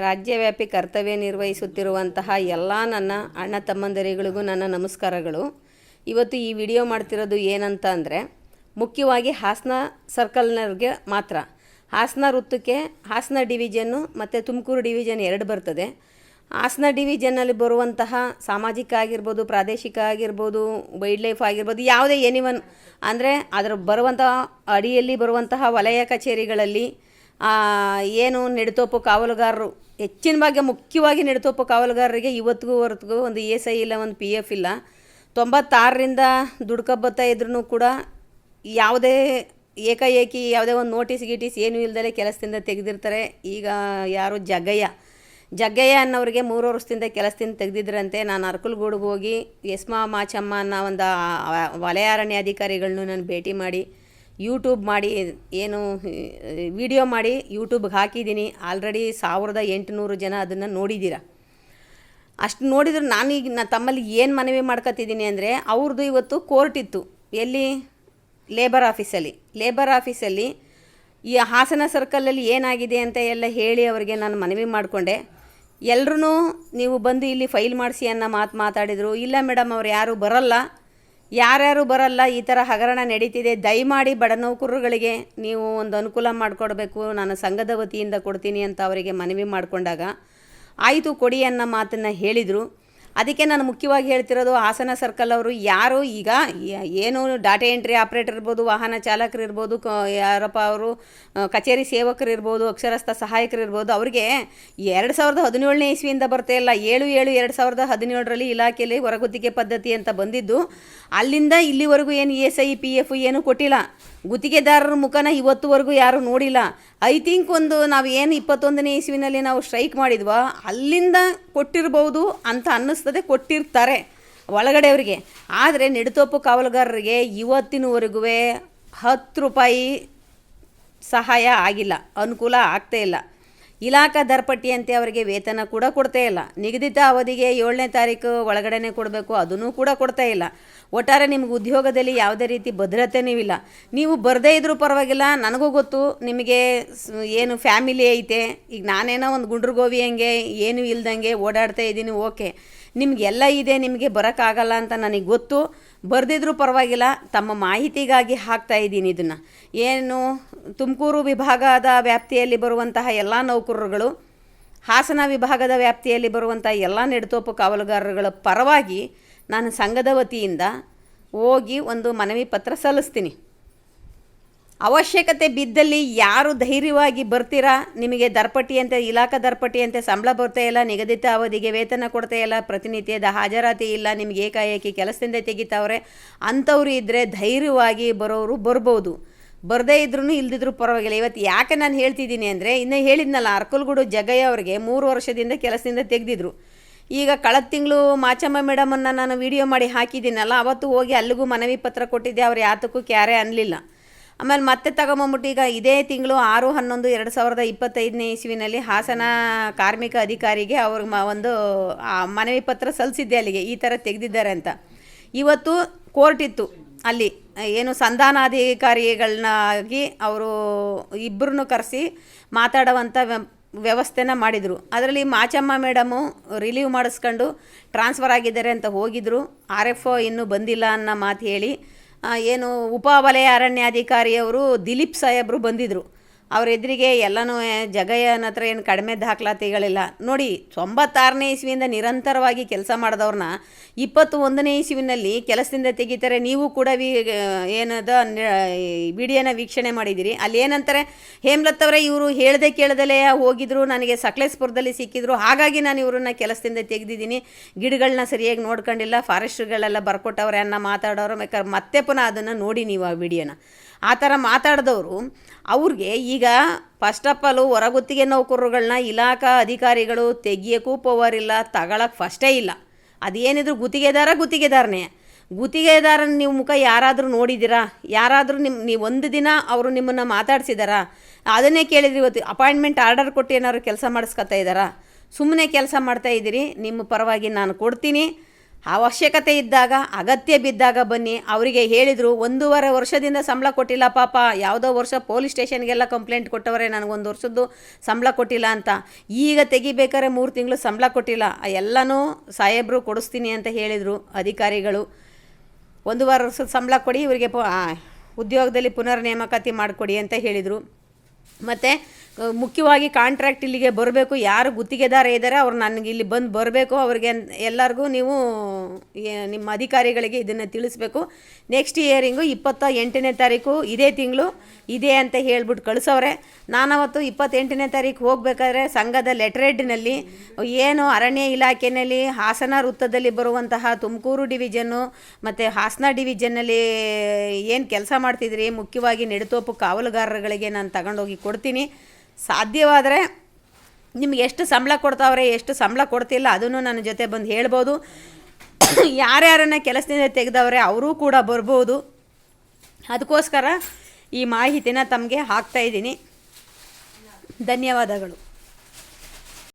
ರಾಜ್ಯವ್ಯಾಪಿ ಕರ್ತವ್ಯ ನಿರ್ವಹಿಸುತ್ತಿರುವಂತಹ ಎಲ್ಲ ನನ್ನ ಅಣ್ಣ ತಮ್ಮಂದಿರಿಗಳಿಗೂ ನನ್ನ ನಮಸ್ಕಾರಗಳು. ಇವತ್ತು ಈ ವಿಡಿಯೋ ಮಾಡ್ತಿರೋದು ಏನಂತ ಅಂದರೆ, ಮುಖ್ಯವಾಗಿ ಹಾಸನ ಸರ್ಕಲ್ನವ್ರಿಗೆ ಮಾತ್ರ. ಹಾಸನ ವೃತ್ತಕ್ಕೆ ಹಾಸನ ಡಿವಿಷನ್ನು ಮತ್ತು ತುಮಕೂರು ಡಿವಿಷನ್ 2 ಬರ್ತದೆ. ಹಾಸನ ಡಿವಿಷನ್ನಲ್ಲಿ ಬರುವಂತಹ ಸಾಮಾಜಿಕ ಆಗಿರ್ಬೋದು, ಪ್ರಾದೇಶಿಕ ಆಗಿರ್ಬೋದು, ವೈಲ್ಡ್ ಲೈಫ್ ಆಗಿರ್ಬೋದು, ಯಾವುದೇ ಎನಿವನ್ ಅಂದರೆ ಅದರ ಬರುವಂತಹ ಅಡಿಯಲ್ಲಿ ಬರುವಂತಹ ವಲಯ ಕಚೇರಿಗಳಲ್ಲಿ ಏನು ನೆಡುತೋಪು ಕಾವಲುಗಾರರು ಹೆಚ್ಚಿನ ಭಾಗ, ಮುಖ್ಯವಾಗಿ ನೆಡುತೋಪು ಕಾವಲುಗಾರರಿಗೆ ಇವತ್ತಿಗೂ ಒಂದು ESI ಇಲ್ಲ, ಒಂದು PF ಇಲ್ಲ. 96ರಿಂದ ದುಡ್ಕೊಬತ್ತಾ ಇದ್ರೂ ಕೂಡ ಯಾವುದೇ ಏಕಾಏಕಿ ಯಾವುದೇ ಒಂದು ನೋಟಿಸ್ ಏನೂ ಇಲ್ದಲೇ ಕೆಲಸದಿಂದ ತೆಗೆದಿರ್ತಾರೆ. ಈಗ ಯಾರು ಜಗ್ಗಯ್ಯ ಅನ್ನೋರಿಗೆ 3 ವರ್ಷದಿಂದ ಕೆಲಸದಿಂದ ತೆಗೆದಿದ್ರಂತೆ. ನಾನು ಅರ್ಕಲ್ಗೂಡಿಗೆ ಹೋಗಿ ಎಸ್ಮಾ ಮಾಚಮ್ಮ ಅನ್ನೋ ಒಂದು ವಲಯ ಅರಣ್ಯಾಧಿಕಾರಿಗಳನ್ನೂ ನಾನು ಭೇಟಿ ಮಾಡಿ ಯೂಟ್ಯೂಬ್ ಮಾಡಿ ಏನು ವಿಡಿಯೋ ಮಾಡಿ ಯೂಟ್ಯೂಬ್ಗೆ ಹಾಕಿದ್ದೀನಿ. ಆಲ್ರೆಡಿ 1800 ಜನ ಅದನ್ನು ನೋಡಿದ್ದೀರ. ಅಷ್ಟು ನೋಡಿದ್ರು ನಾನೀಗ ತಮ್ಮಲ್ಲಿ ಏನು ಮನವಿ ಮಾಡ್ಕೊತಿದ್ದೀನಿ ಅಂದರೆ, ಅವ್ರದ್ದು ಇವತ್ತು ಕೋರ್ಟ್ ಇತ್ತು. ಎಲ್ಲಿ? ಲೇಬರ್ ಆಫೀಸಲ್ಲಿ ಈ ಹಾಸನ ಸರ್ಕಲಲ್ಲಿ ಏನಾಗಿದೆ ಅಂತ ಎಲ್ಲ ಹೇಳಿ ಅವರಿಗೆ ನಾನು ಮನವಿ ಮಾಡಿಕೊಂಡೆ. ಎಲ್ಲರೂ ನೀವು ಬಂದು ಇಲ್ಲಿ ಫೈಲ್ ಮಾಡಿಸಿ ಅನ್ನೋ ಮಾತಾಡಿದರು. ಇಲ್ಲ ಮೇಡಮ್, ಅವ್ರು ಯಾರ್ಯಾರು ಬರಲ್ಲ, ಈ ಥರ ಹಗರಣ ನಡೀತಿದೆ, ದಯಮಾಡಿ ಬಡ ನೌಕರರುಗಳಿಗೆ ನೀವು ಒಂದು ಅನುಕೂಲ ಮಾಡಿಕೊಡ್ಬೇಕು, ನಾನು ಸಂಘದ ವತಿಯಿಂದ ಕೊಡ್ತೀನಿ ಅಂತ ಅವರಿಗೆ ಮನವಿ ಮಾಡಿಕೊಂಡಾಗ ಆಯಿತು ಕೊಡಿ ಅನ್ನೋ ಮಾತನ್ನು ಹೇಳಿದರು. ಅದಕ್ಕೆ ನಾನು ಮುಖ್ಯವಾಗಿ ಹೇಳ್ತಿರೋದು, ಹಾಸನ ಸರ್ಕಲ್ ಅವರು ಯಾರು ಈಗ ಏನು ಡಾಟಾ ಎಂಟ್ರಿ ಆಪ್ರೇಟರ್ ಇರ್ಬೋದು, ವಾಹನ ಚಾಲಕರು ಇರ್ಬೋದು, ಯಾರಪ್ಪ ಅವರು ಕಚೇರಿ ಸೇವಕರು ಇರ್ಬೋದು, ಅಕ್ಷರಸ್ಥ ಸಹಾಯಕರು ಇರ್ಬೋದು, ಅವ್ರಿಗೆ 2017ನೇ ಇಸ್ವಿಯಿಂದ ಬರ್ತಾ ಇಲ್ಲ. 7/7/2017ರಲ್ಲಿ ಇಲಾಖೆಯಲ್ಲಿ ಹೊರಗುತ್ತಿಗೆ ಪದ್ಧತಿ ಅಂತ ಬಂದಿದ್ದು, ಅಲ್ಲಿಂದ ಇಲ್ಲಿವರೆಗೂ ಏನು ESI PF ಏನೂ ಕೊಟ್ಟಿಲ್ಲ. ಗುತ್ತಿಗೆದಾರರ ಮುಖನ ಇವತ್ತುವರೆಗೂ ಯಾರೂ ನೋಡಿಲ್ಲ. ಐ ಥಿಂಕ್ ನಾವು ಏನು 21ನೇ ಇಸ್ವಿನಲ್ಲಿ ನಾವು ಸ್ಟ್ರೈಕ್ ಮಾಡಿದ್ವೋ ಅಲ್ಲಿಂದ ಕೊಟ್ಟಿರ್ಬೋದು ಅಂತ ಅನ್ನಿಸ್ತದೆ, ಕೊಟ್ಟಿರ್ತಾರೆ ಒಳಗಡೆಯವರಿಗೆ. ಆದರೆ ನೆಡುತೋಪು ಕಾವಲುಗಾರರಿಗೆ ಇವತ್ತಿನವರೆಗೂ 10 ರೂಪಾಯಿ ಸಹಾಯ ಆಗಿಲ್ಲ, ಅನುಕೂಲ ಆಗ್ತಾ ಇಲ್ಲ. ಇಲಾಖಾ ದರಪಟ್ಟಿಯಂತೆ ಅವರಿಗೆ ವೇತನ ಕೂಡ ಕೊಡ್ತಾ ಇಲ್ಲ. ನಿಗದಿತ ಅವಧಿಗೆ 7ನೇ ತಾರೀಕು ಒಳಗಡೆ ಕೊಡಬೇಕು, ಅದನ್ನು ಕೂಡ ಕೊಡ್ತಾ ಇಲ್ಲ. ಒಟ್ಟಾರೆ ನಿಮ್ಗೆ ಉದ್ಯೋಗದಲ್ಲಿ ಯಾವುದೇ ರೀತಿ ಭದ್ರತೆನೂ ಇಲ್ಲ. ನೀವು ಬರದೇ ಇದ್ರೂ ಪರವಾಗಿಲ್ಲ, ನನಗೂ ಗೊತ್ತು ನಿಮಗೆ ಏನು ಫ್ಯಾಮಿಲಿ ಐತೆ. ಈಗ ನಾನೇನೋ ಒಂದು ಗುಂಡ್ರಗೋವಿ ಹಂಗೆ ಏನೂ ಇಲ್ದಂಗೆ ಓಡಾಡ್ತಾ ಇದ್ದೀನಿ, ಓಕೆ, ನಿಮಗೆಲ್ಲ ಇದೆ, ನಿಮಗೆ ಬರೋಕ್ಕಾಗಲ್ಲ ಅಂತ ನನಗೆ ಗೊತ್ತು. ಬರೆದಿದ್ರೂ ಪರವಾಗಿಲ್ಲ, ತಮ್ಮ ಮಾಹಿತಿಗಾಗಿ ಹಾಕ್ತಾ ಇದ್ದೀನಿ ಇದನ್ನು. ಏನು ತುಮಕೂರು ವಿಭಾಗದ ವ್ಯಾಪ್ತಿಯಲ್ಲಿ ಬರುವಂತಹ ಎಲ್ಲ ನೌಕರರುಗಳು, ಹಾಸನ ವಿಭಾಗದ ವ್ಯಾಪ್ತಿಯಲ್ಲಿ ಬರುವಂಥ ಎಲ್ಲ ನೆಡುತೋಪು ಕಾವಲುಗಾರರುಗಳ ಪರವಾಗಿ ನಾನು ಸಂಘದ ವತಿಯಿಂದ ಹೋಗಿ ಒಂದು ಮನವಿ ಪತ್ರ ಸಲ್ಲಿಸ್ತೀನಿ. ಅವಶ್ಯಕತೆ ಬಿದ್ದಲ್ಲಿ ಯಾರು ಧೈರ್ಯವಾಗಿ ಬರ್ತೀರಾ, ನಿಮಗೆ ದರಪಟ್ಟಿಯಂತೆ, ಇಲಾಖಾ ದರಪಟ್ಟಿಯಂತೆ ಸಂಬಳ ಬರ್ತಾ ಇಲ್ಲ, ನಿಗದಿತ ಅವಧಿಗೆ ವೇತನ ಕೊಡ್ತಾ ಇಲ್ಲ, ಪ್ರತಿನಿತ್ಯದ ಹಾಜರಾತಿ ಇಲ್ಲ, ನಿಮಗೆ ಏಕಾಏಕಿ ಕೆಲಸದಿಂದ ತೆಗಿತಾವ್ರೆ ಅಂಥವ್ರು ಇದ್ದರೆ ಧೈರ್ಯವಾಗಿ ಬರೋರು ಬರ್ಬೋದು. ಬರದೇ ಇದ್ರೂ ಇಲ್ದಿದ್ರೂ ಪರವಾಗಿಲ್ಲ. ಇವತ್ತು ಯಾಕೆ ನಾನು ಹೇಳ್ತಿದ್ದೀನಿ ಅಂದರೆ, ಇನ್ನೂ ಹೇಳಿದ್ನಲ್ಲ, ಅರ್ಕಲ್ಗೂಡು ಜಗ್ಗಯ್ಯ ಅವರಿಗೆ 3 ವರ್ಷದಿಂದ ಕೆಲಸದಿಂದ ತೆಗೆದಿದ್ರು. ಈಗ ಕಳೆದ ತಿಂಗಳು ಮಾಚಮ್ಮ ಮೇಡಮನ್ನು ನಾನು ವಿಡಿಯೋ ಮಾಡಿ ಹಾಕಿದ್ದೀನಲ್ಲ, ಅವತ್ತು ಹೋಗಿ ಅಲ್ಲಿಗೂ ಮನವಿ ಪತ್ರ ಕೊಟ್ಟಿದ್ದೆ. ಅವ್ರು ಯಾತಕ್ಕೂ ಕ್ಯಾರೆ ಅನ್ನಲಿಲ್ಲ. ಆಮೇಲೆ ಮತ್ತೆ ತಗೊಂಬಂದ್ಬಿಟ್ಟು ಈಗ ಇದೇ ತಿಂಗಳು 6/11/2025ನೇ ಇಸ್ವಿನಲ್ಲಿ ಹಾಸನ ಕಾರ್ಮಿಕ ಅಧಿಕಾರಿಗೆ ಅವ್ರಿಗೆ ಒಂದು ಮನವಿ ಪತ್ರ ಸಲ್ಲಿಸಿದ್ದೆ ಅಲ್ಲಿಗೆ, ಈ ಥರ ತೆಗೆದಿದ್ದಾರೆ ಅಂತ. ಇವತ್ತು ಕೋರ್ಟ್ ಇತ್ತು, ಅಲ್ಲಿ ಏನು ಸಂಧಾನಾಧಿಕಾರಿಗಳನ್ನಾಗಿ ಅವರು ಇಬ್ಬರನ್ನು ಕರೆಸಿ ಮಾತಾಡುವಂಥ ವ್ಯವಸ್ಥೆನ ಮಾಡಿದರು. ಅದರಲ್ಲಿ ಮಾಚಮ್ಮ ಮೇಡಮು ರಿಲೀವ್ ಮಾಡಿಸ್ಕೊಂಡು ಟ್ರಾನ್ಸ್ಫರ್ ಆಗಿದ್ದಾರೆ ಅಂತ ಹೋಗಿದ್ರು. RFO ಇನ್ನೂ ಬಂದಿಲ್ಲ ಅನ್ನೋ ಮಾತು ಹೇಳಿ ಏನು ಉಪವಲಯ ಅರಣ್ಯಾಧಿಕಾರಿಯವರು ದಿಲೀಪ್ ಸಾಹೇಬರು ಬಂದಿದ್ದರು. ಅವ್ರ ಎದುರಿಗೆ ಎಲ್ಲನೂ ಜಗಯ್ಯನ ಹತ್ರ ಏನು ಕಡಿಮೆ ದಾಖಲಾತಿಗಳಿಲ್ಲ. ನೋಡಿ, 96ನೇ ಇಸ್ವಿಯಿಂದ ನಿರಂತರವಾಗಿ ಕೆಲಸ ಮಾಡಿದವ್ರನ್ನ 21ನೇ ಇಸ್ವಿನಲ್ಲಿ ಕೆಲಸದಿಂದ ತೆಗಿತಾರೆ. ನೀವು ಕೂಡ ಏನದ ವಿಡಿಯೋನ ವೀಕ್ಷಣೆ ಮಾಡಿದ್ದೀರಿ. ಅಲ್ಲಿ ಏನಂತಾರೆ, ಹೇಮಲತ್ ಅವರೇ ಇವರು ಹೇಳ್ದೆ ಕೇಳ್ದಲೇ ಹೋಗಿದ್ರು, ನನಗೆ ಸಕಲೇಶ್ಪುರದಲ್ಲಿ ಸಿಕ್ಕಿದ್ರು, ಹಾಗಾಗಿ ನಾನು ಇವ್ರನ್ನ ಕೆಲಸದಿಂದ ತೆಗೆದಿದ್ದೀನಿ, ಗಿಡಗಳನ್ನ ಸರಿಯಾಗಿ ನೋಡ್ಕೊಂಡಿಲ್ಲ, ಫಾರೆಸ್ಟ್ಗಳೆಲ್ಲ ಬರ್ಕೊಟ್ಟವ್ರೆ ಅನ್ನೋ ಮಾತಾಡೋರು. ಬೇಕಾದ್ರೆ ಮತ್ತೆ ಪುನಃ ಅದನ್ನು ನೋಡಿ ನೀವು ಆ ವಿಡಿಯೋನ. ಆ ಥರ ಮಾತಾಡಿದವರು ಅವ್ರಿಗೆ ಈಗ ಫಸ್ಟ್ ಆಫ್ ಆಲು ಹೊರಗುತ್ತಿಗೆ ನೌಕರರುಗಳನ್ನ ಇಲಾಖಾ ಅಧಿಕಾರಿಗಳು ತೆಗಿಯೋಕ್ಕೂ ಪವರ್ ಇಲ್ಲ, ತಗೊಳಕ್ಕೆ ಫಸ್ಟೇ ಇಲ್ಲ. ಅದೇನಿದ್ರು ಗುತ್ತಿಗೆದಾರನೇ. ಗುತ್ತಿಗೆದಾರನ ನೀವು ಮುಖ ಯಾರಾದರೂ ನೋಡಿದ್ದೀರಾ? ಯಾರಾದರೂ ನೀವು ಒಂದು ದಿನ ಅವರು ನಿಮ್ಮನ್ನು ಮಾತಾಡ್ಸಿದಾರಾ? ಅದನ್ನೇ ಕೇಳಿದ್ರಿ. ಇವತ್ತು ಅಪಾಯಿಂಟ್ಮೆಂಟ್ ಆರ್ಡರ್ ಕೊಟ್ಟು ಏನಾದ್ರು ಕೆಲಸ ಮಾಡಿಸ್ಕೊತಾ ಇದ್ದಾರಾ? ಸುಮ್ಮನೆ ಕೆಲಸ ಮಾಡ್ತಾಯಿದ್ದೀರಿ. ನಿಮ್ಮ ಪರವಾಗಿ ನಾನು ಕೊಡ್ತೀನಿ. ಅವಶ್ಯಕತೆ ಇದ್ದಾಗ ಅಗತ್ಯ ಬಿದ್ದಾಗ ಬನ್ನಿ. ಅವರಿಗೆ ಹೇಳಿದರು 1.5 ವರ್ಷದಿಂದ ಸಂಬಳ ಕೊಟ್ಟಿಲ್ಲ ಪಾಪ, ಯಾವುದೋ ವರ್ಷ ಪೊಲೀಸ್ ಸ್ಟೇಷನ್ಗೆಲ್ಲ ಕಂಪ್ಲೇಂಟ್ ಕೊಟ್ಟವರೆ ನನಗೊಂದು ವರ್ಷದ್ದು ಸಂಬಳ ಕೊಟ್ಟಿಲ್ಲ ಅಂತ. ಈಗ ತೆಗಿಬೇಕಾದ್ರೆ 3 ತಿಂಗಳು ಸಂಬಳ ಕೊಟ್ಟಿಲ್ಲ. ಎಲ್ಲನೂ ಸಾಹೇಬರು ಕೊಡಿಸ್ತೀನಿ ಅಂತ ಹೇಳಿದರು ಅಧಿಕಾರಿಗಳು. 1.5 ವರ್ಷದ ಸಂಬಳ ಕೊಡಿ, ಇವರಿಗೆ ಉದ್ಯೋಗದಲ್ಲಿ ಪುನರ್ ನೇಮಕಾತಿ ಮಾಡಿಕೊಡಿ ಅಂತ ಹೇಳಿದರು. ಮತ್ತು ಮುಖ್ಯವಾಗಿ ಕಾಂಟ್ರಾಕ್ಟ್ ಇಲ್ಲಿಗೆ ಬರಬೇಕು, ಯಾರು ಗುತ್ತಿಗೆದಾರ ಇದ್ದಾರೆ ಅವ್ರು ನನಗೆ ಇಲ್ಲಿ ಬಂದು ಬರಬೇಕು. ಅವ್ರಿಗೆ ಎಲ್ಲರಿಗೂ ನೀವು ನಿಮ್ಮ ಅಧಿಕಾರಿಗಳಿಗೆ ಇದನ್ನು ತಿಳಿಸ್ಬೇಕು. ನೆಕ್ಸ್ಟ್ ಇಯರಿಂಗು 28ನೇ ತಾರೀಕು ಇದೇ ತಿಂಗಳು ಇದೆ ಅಂತ ಹೇಳ್ಬಿಟ್ಟು ಕಳಿಸವ್ರೆ. ನಾನವತ್ತು 28ನೇ ತಾರೀಕು ಹೋಗಬೇಕಾದ್ರೆ ಸಂಘದ ಲೆಟ್ರೇಡ್ನಲ್ಲಿ ಏನು ಅರಣ್ಯ ಇಲಾಖೆಯಲ್ಲಿ ಹಾಸನ ವೃತ್ತದಲ್ಲಿ ಬರುವಂತಹ ತುಮಕೂರು ಡಿವಿಷನ್ನು ಮತ್ತು ಹಾಸನ ಡಿವಿಷನ್ನಲ್ಲಿ ಏನು ಕೆಲಸ ಮಾಡ್ತಿದ್ರಿ, ಮುಖ್ಯವಾಗಿ ನೆಡುತೋಪು ಕಾವಲುಗಾರಗಳಿಗೆ ನಾನು ತಗೊಂಡೋಗಿ ಕೊಡ್ತೀನಿ. ಸಾಧ್ಯವಾದರೆ ನಿಮ್ಗೆ ಎಷ್ಟು ಸಂಬಳ ಕೊಡ್ತಾವ್ರೆ, ಎಷ್ಟು ಸಂಬಳ ಕೊಡ್ತಿಲ್ಲ ಅದನ್ನು ನನ್ನ ಜೊತೆ ಬಂದು ಹೇಳ್ಬೋದು. ಯಾರ್ಯಾರನ್ನ ಕೆಲಸದಿಂದ ತೆಗೆದವ್ರೆ ಅವರೂ ಕೂಡ ಬರ್ಬೋದು. ಅದಕ್ಕೋಸ್ಕರ ಈ ಮಾಹಿತಿನ ತಮಗೆ ಹಾಕ್ತಾಯಿದ್ದೀನಿ. ಧನ್ಯವಾದಗಳು.